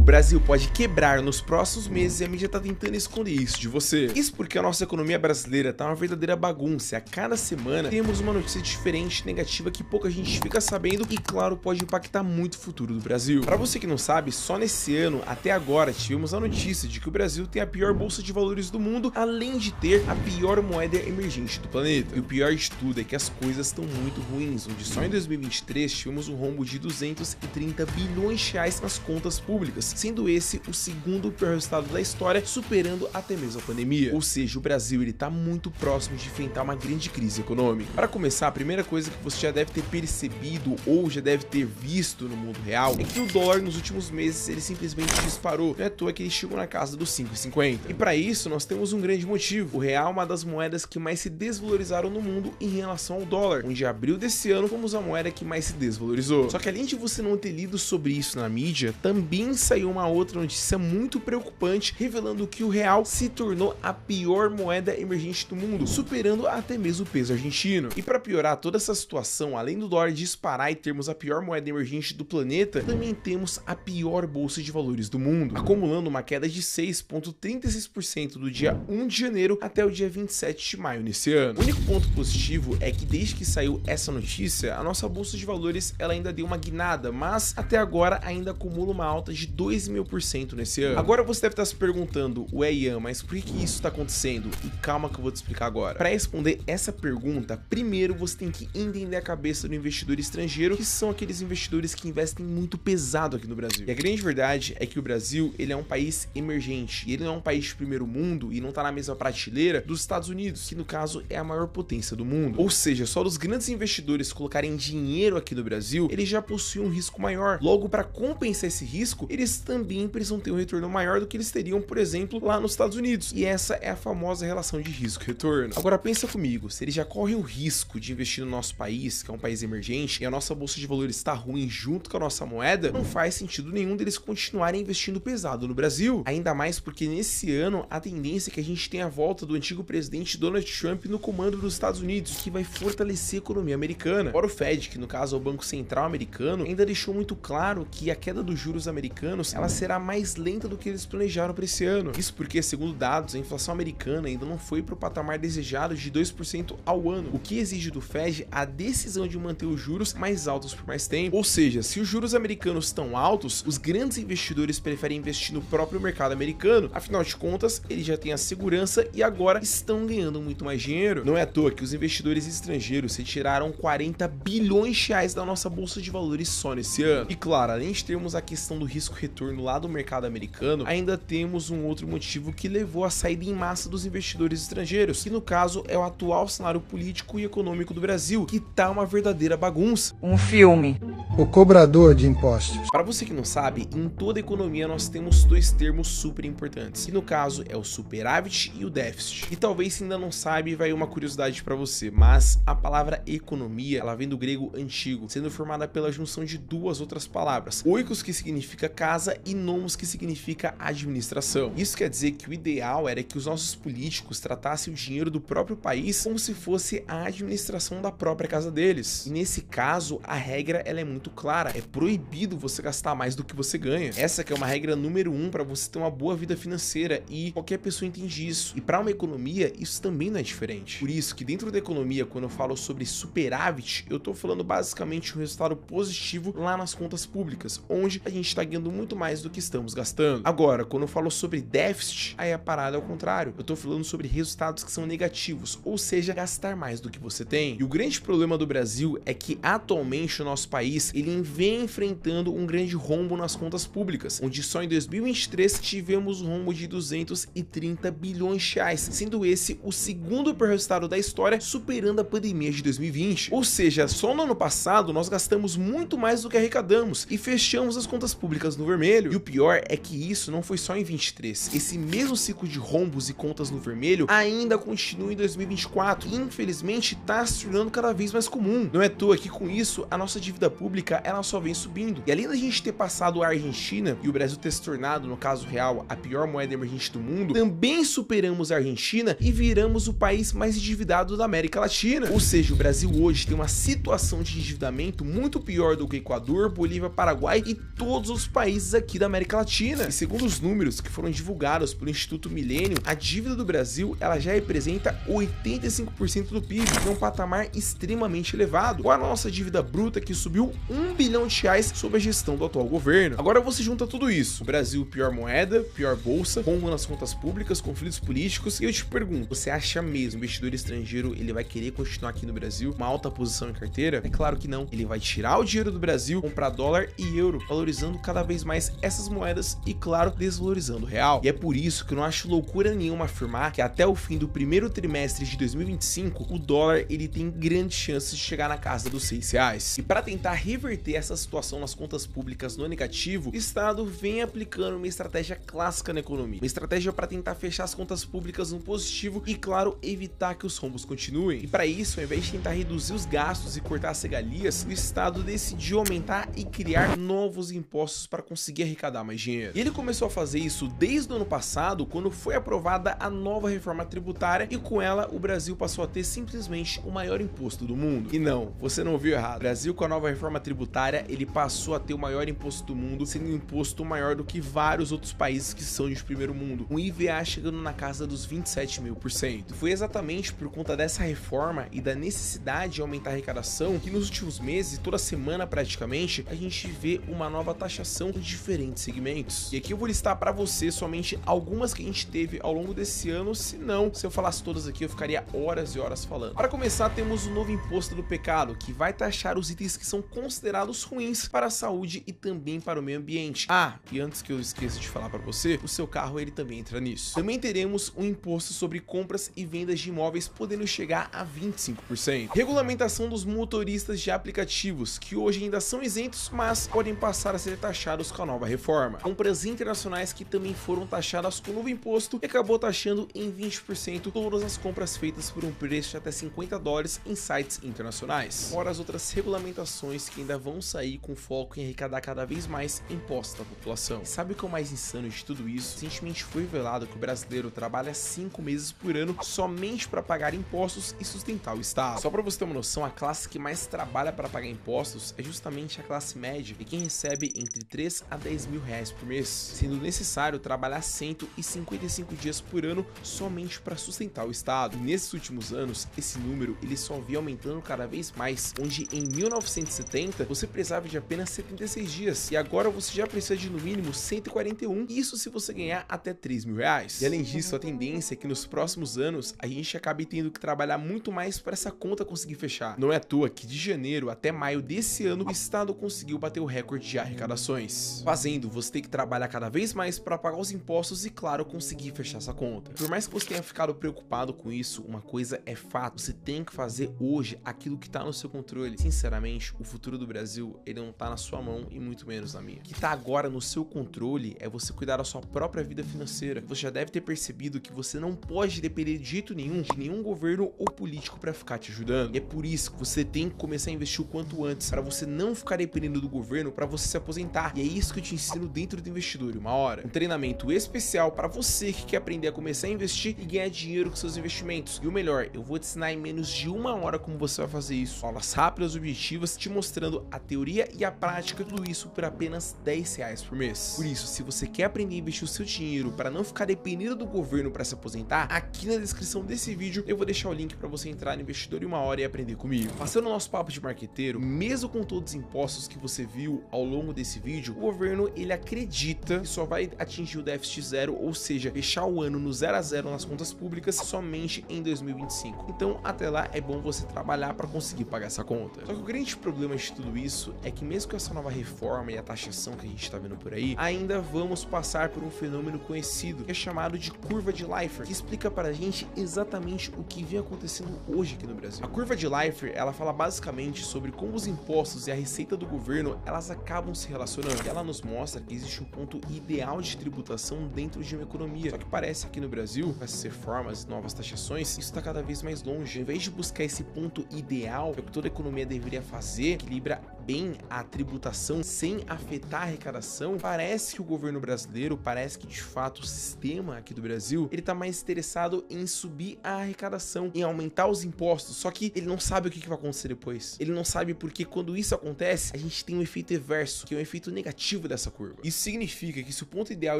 O Brasil pode quebrar nos próximos meses e a mídia tá tentando esconder isso de você. Isso porque a nossa economia brasileira tá uma verdadeira bagunça e a cada semana temos uma notícia diferente, negativa, que pouca gente fica sabendo e, claro, pode impactar muito o futuro do Brasil. Para você que não sabe, só nesse ano, até agora, tivemos a notícia de que o Brasil tem a pior bolsa de valores do mundo, além de ter a pior moeda emergente do planeta. E o pior de tudo é que as coisas estão muito ruins, onde só em 2023 tivemos um rombo de 230 bilhões de reais nas contas públicas, sendo esse o segundo pior resultado da história, superando até mesmo a pandemia. Ou seja, o Brasil ele tá muito próximo de enfrentar uma grande crise econômica. Para começar, a primeira coisa que você já deve ter percebido ou já deve ter visto no mundo real é que o dólar nos últimos meses ele simplesmente disparou. Não é à toa que ele chegou na casa dos 5,50. E para isso nós temos um grande motivo. O real é uma das moedas que mais se desvalorizaram no mundo em relação ao dólar, onde em abril desse ano fomos a moeda que mais se desvalorizou. Só que além de você não ter lido sobre isso na mídia, também saiu uma outra notícia muito preocupante, revelando que o real se tornou a pior moeda emergente do mundo, superando até mesmo o peso argentino. E para piorar toda essa situação, além do dólar disparar e termos a pior moeda emergente do planeta, também temos a pior bolsa de valores do mundo, acumulando uma queda de 6,36% do dia 1 de janeiro até o dia 27 de maio nesse ano. O único ponto positivo é que desde que saiu essa notícia, a nossa bolsa de valores ela ainda deu uma guinada, mas até agora ainda acumula uma alta de 2.000% nesse ano. Agora você deve estar se perguntando, ué Ian, mas por que isso está acontecendo? E calma que eu vou te explicar agora. Para responder essa pergunta, primeiro você tem que entender a cabeça do investidor estrangeiro, que são aqueles investidores que investem muito pesado aqui no Brasil. E a grande verdade é que o Brasil ele é um país emergente, e ele não é um país de primeiro mundo e não está na mesma prateleira dos Estados Unidos, que no caso é a maior potência do mundo. Ou seja, só dos grandes investidores colocarem dinheiro aqui no Brasil, eles já possuem um risco maior. Logo, para compensar esse risco, eles também precisam ter um retorno maior do que eles teriam, por exemplo, lá nos Estados Unidos. E essa é a famosa relação de risco-retorno. Agora pensa comigo, se eles já correm o risco de investir no nosso país, que é um país emergente, e a nossa bolsa de valores está ruim junto com a nossa moeda, não faz sentido nenhum deles continuarem investindo pesado no Brasil. Ainda mais porque nesse ano a tendência é que a gente tenha a volta do antigo presidente Donald Trump no comando dos Estados Unidos, que vai fortalecer a economia americana. Fora o Fed, que no caso é o Banco Central americano, ainda deixou muito claro que a queda dos juros americanos ela será mais lenta do que eles planejaram para esse ano. Isso porque, segundo dados, a inflação americana ainda não foi para o patamar desejado de 2% ao ano, o que exige do Fed a decisão de manter os juros mais altos por mais tempo. Ou seja, se os juros americanos estão altos, os grandes investidores preferem investir no próprio mercado americano, afinal de contas, eles já têm a segurança e agora estão ganhando muito mais dinheiro. Não é à toa que os investidores estrangeiros retiraram 40 bilhões de reais da nossa bolsa de valores só nesse ano. E claro, além de termos a questão do risco-retorno lá do mercado americano, ainda temos um outro motivo que levou à saída em massa dos investidores estrangeiros, que no caso é o atual cenário político e econômico do Brasil, que tá uma verdadeira bagunça. Um filme. O cobrador de impostos. Para você que não sabe, em toda economia nós temos dois termos super importantes, que no caso é o superávit e o déficit. E talvez se ainda não sabe, vai uma curiosidade para você, mas a palavra economia, ela vem do grego antigo, sendo formada pela junção de duas outras palavras, oikos, que significa casa, e nomos, que significa administração. Isso quer dizer que o ideal era que os nossos políticos tratassem o dinheiro do próprio país como se fosse a administração da própria casa deles. E nesse caso, a regra ela é muito clara, é proibido você gastar mais do que você ganha. Essa que é uma regra número 1 para você ter uma boa vida financeira, e qualquer pessoa entende isso. E para uma economia, isso também não é diferente. Por isso que dentro da economia, quando eu falo sobre superávit, eu tô falando basicamente um resultado positivo lá nas contas públicas, onde a gente tá ganhando muito mais do que estamos gastando. Agora, quando eu falo sobre déficit, aí a parada é o contrário. Eu tô falando sobre resultados que são negativos, ou seja, gastar mais do que você tem. E o grande problema do Brasil é que atualmente o nosso país, ele vem enfrentando um grande rombo nas contas públicas, onde só em 2023 tivemos um rombo de 230 bilhões de reais, sendo esse o segundo pior resultado da história, superando a pandemia de 2020. Ou seja, só no ano passado nós gastamos muito mais do que arrecadamos e fechamos as contas públicas no vermelho. E o pior é que isso não foi só em 23. Esse mesmo ciclo de rombos e contas no vermelho ainda continua em 2024 e infelizmente está se tornando cada vez mais comum. Não é à toa que com isso a nossa dívida pública pública ela só vem subindo. E além da gente ter passado a Argentina e o Brasil ter se tornado, no caso real, a pior moeda emergente do mundo, também superamos a Argentina e viramos o país mais endividado da América Latina. Ou seja, o Brasil hoje tem uma situação de endividamento muito pior do que Equador, Bolívia, Paraguai e todos os países aqui da América Latina. E segundo os números que foram divulgados pelo Instituto Milênio, a dívida do Brasil ela já representa 85% do PIB, em um patamar extremamente elevado, com a nossa dívida bruta que subiu R$1 bilhão sob a gestão do atual governo. Agora você junta tudo isso, o Brasil pior moeda, pior bolsa, rombo nas contas públicas, conflitos políticos, e eu te pergunto, você acha mesmo que o investidor estrangeiro ele vai querer continuar aqui no Brasil, uma alta posição em carteira? É claro que não, ele vai tirar o dinheiro do Brasil, comprar dólar e euro, valorizando cada vez mais essas moedas e claro, desvalorizando o real. E é por isso que eu não acho loucura nenhuma afirmar que até o fim do primeiro trimestre de 2025, o dólar ele tem grandes chances de chegar na casa dos R$6. E para tentar reverter essa situação nas contas públicas no negativo, o Estado vem aplicando uma estratégia clássica na economia, uma estratégia para tentar fechar as contas públicas no positivo e claro, evitar que os rombos continuem. E para isso, ao invés de tentar reduzir os gastos e cortar as regalias, o Estado decidiu aumentar e criar novos impostos para conseguir arrecadar mais dinheiro. E ele começou a fazer isso desde o ano passado, quando foi aprovada a nova reforma tributária e com ela o Brasil passou a ter simplesmente o maior imposto do mundo. E não, você não ouviu errado. O Brasil com a nova reforma tributária, ele passou a ter o maior imposto do mundo, sendo um imposto maior do que vários outros países que são de primeiro mundo, um IVA chegando na casa dos 27.000%. Foi exatamente por conta dessa reforma e da necessidade de aumentar a arrecadação que nos últimos meses, toda semana praticamente, a gente vê uma nova taxação em diferentes segmentos. E aqui eu vou listar para você somente algumas que a gente teve ao longo desse ano, se eu falasse todas aqui eu ficaria horas e horas falando. Para começar, temos o novo imposto do pecado, que vai taxar os itens que são considerados ruins para a saúde e também para o meio ambiente. Ah, e antes que eu esqueça de falar para você, o seu carro ele também entra nisso. Também teremos um imposto sobre compras e vendas de imóveis podendo chegar a 25%. Regulamentação dos motoristas de aplicativos, que hoje ainda são isentos, mas podem passar a ser taxados com a nova reforma. Compras internacionais que também foram taxadas com o novo imposto e acabou taxando em 20% todas as compras feitas por um preço de até $50 em sites internacionais. Fora as outras regulamentações que ainda vão sair com foco em arrecadar cada vez mais impostos da população. E sabe o que é o mais insano de tudo isso? Recentemente foi revelado que o brasileiro trabalha 5 meses por ano somente para pagar impostos e sustentar o Estado. Só para você ter uma noção, a classe que mais trabalha para pagar impostos é justamente a classe média e quem recebe entre 3 a 10 mil reais por mês, sendo necessário trabalhar 155 dias por ano somente para sustentar o Estado. E nesses últimos anos, esse número ele só vem aumentando cada vez mais, onde em 1970 você precisava de apenas 76 dias e agora você já precisa de no mínimo 141, isso se você ganhar até 3 mil reais. E além disso, a tendência é que nos próximos anos a gente acabe tendo que trabalhar muito mais para essa conta conseguir fechar. Não é à toa que de janeiro até maio desse ano o Estado conseguiu bater o recorde de arrecadações, fazendo você ter que trabalhar cada vez mais para pagar os impostos e claro, conseguir fechar essa conta. Por mais que você tenha ficado preocupado com isso, uma coisa é fato, você tem que fazer hoje aquilo que tá no seu controle. Sinceramente, o futuro do Brasil, ele não tá na sua mão e muito menos na minha. O que tá agora no seu controle é você cuidar da sua própria vida financeira. Você já deve ter percebido que você não pode depender de jeito nenhum de nenhum governo ou político para ficar te ajudando. E é por isso que você tem que começar a investir o quanto antes, para você não ficar dependendo do governo para você se aposentar. E é isso que eu te ensino dentro do Investidor em uma Hora. Um treinamento especial para você que quer aprender a começar a investir e ganhar dinheiro com seus investimentos. E o melhor, eu vou te ensinar em menos de 1 hora como você vai fazer isso. Aulas rápidas, objetivas, te mostrando a teoria e a prática, tudo isso por apenas R$10 por mês. Por isso, se você quer aprender a investir o seu dinheiro para não ficar dependendo do governo para se aposentar, aqui na descrição desse vídeo eu vou deixar o link para você entrar no Investidor em uma Hora e aprender comigo. Passando o nosso papo de marqueteiro, mesmo com todos os impostos que você viu ao longo desse vídeo, o governo ele acredita que só vai atingir o déficit zero, ou seja, fechar o ano no 0 a 0 nas contas públicas somente em 2025. Então, até lá é bom você trabalhar para conseguir pagar essa conta. Só que o grande problema de tudo isso é que mesmo com essa nova reforma e a taxação que a gente está vendo por aí, ainda vamos passar por um fenômeno conhecido que é chamado de curva de Laffer, que explica para a gente exatamente o que vem acontecendo hoje aqui no Brasil. A curva de Laffer, ela fala basicamente sobre como os impostos e a receita do governo, elas acabam se relacionando. E ela nos mostra que existe um ponto ideal de tributação dentro de uma economia. Só que parece aqui no Brasil, com essas reformas e novas taxações, isso está cada vez mais longe. Em vez de buscar esse ponto ideal, é o que toda economia deveria fazer, equilibra bem a tributação sem afetar a arrecadação, parece que o governo brasileiro, parece que de fato o sistema aqui do Brasil, ele tá mais interessado em subir a arrecadação, em aumentar os impostos, só que ele não sabe o que vai acontecer depois. Ele não sabe porque quando isso acontece, a gente tem um efeito reverso, que é um efeito negativo dessa curva. Isso significa que se o ponto ideal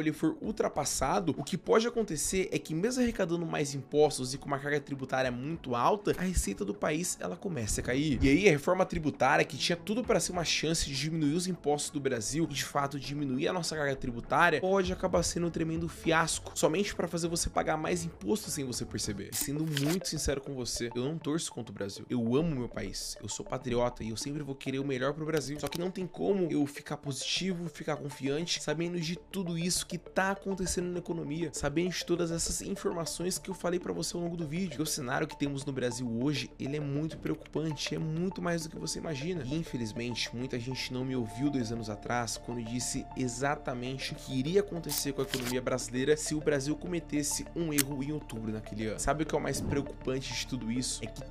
ele for ultrapassado, o que pode acontecer é que mesmo arrecadando mais impostos e com uma carga tributária muito alta, a receita do país ela começa a cair. E aí a reforma tributária, que tinha tudo para ser uma chance de diminuir os impostos do Brasil e de fato diminuir a nossa carga tributária, pode acabar sendo um tremendo fiasco, somente para fazer você pagar mais imposto sem você perceber. E sendo muito sincero com você, eu não torço contra o Brasil. Eu amo meu país, eu sou patriota e eu sempre vou querer o melhor pro Brasil. Só que não tem como eu ficar positivo, ficar confiante, sabendo de tudo isso que tá acontecendo na economia, sabendo de todas essas informações que eu falei para você ao longo do vídeo. O cenário que temos no Brasil hoje, ele é muito preocupante, é muito mais do que você imagina. E infelizmente, muita gente não me ouviu 2 anos atrás, quando eu disse exatamente o que iria acontecer com a economia brasileira se o Brasil cometesse um erro em outubro naquele ano. Sabe o que é o mais preocupante de tudo isso? É que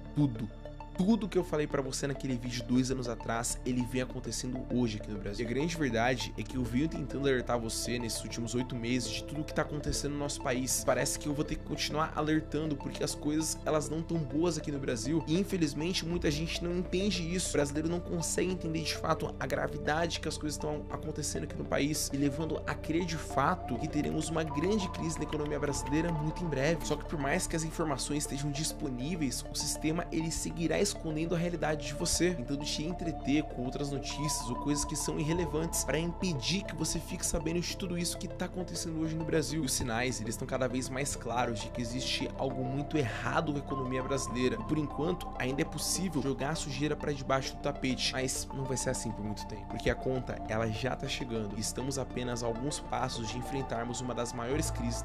tudo que eu falei pra você naquele vídeo 2 anos atrás, ele vem acontecendo hoje aqui no Brasil. E a grande verdade é que eu venho tentando alertar você nesses últimos 8 meses de tudo que tá acontecendo no nosso país. Parece que eu vou ter que continuar alertando, porque as coisas, elas não tão boas aqui no Brasil. E infelizmente, muita gente não entende isso. O brasileiro não consegue entender de fato a gravidade que as coisas estão acontecendo aqui no país e levando a crer de fato que teremos uma grande crise na economia brasileira muito em breve. Só que por mais que as informações estejam disponíveis, o sistema, ele seguirá escondendo a realidade de você, tentando te entreter com outras notícias ou coisas que são irrelevantes para impedir que você fique sabendo de tudo isso que tá acontecendo hoje no Brasil. E os sinais, eles estão cada vez mais claros de que existe algo muito errado com a economia brasileira. E por enquanto, ainda é possível jogar a sujeira para debaixo do tapete, mas não vai ser assim por muito tempo, porque a conta, ela já tá chegando e estamos apenas a alguns passos de enfrentarmos uma das maiores crises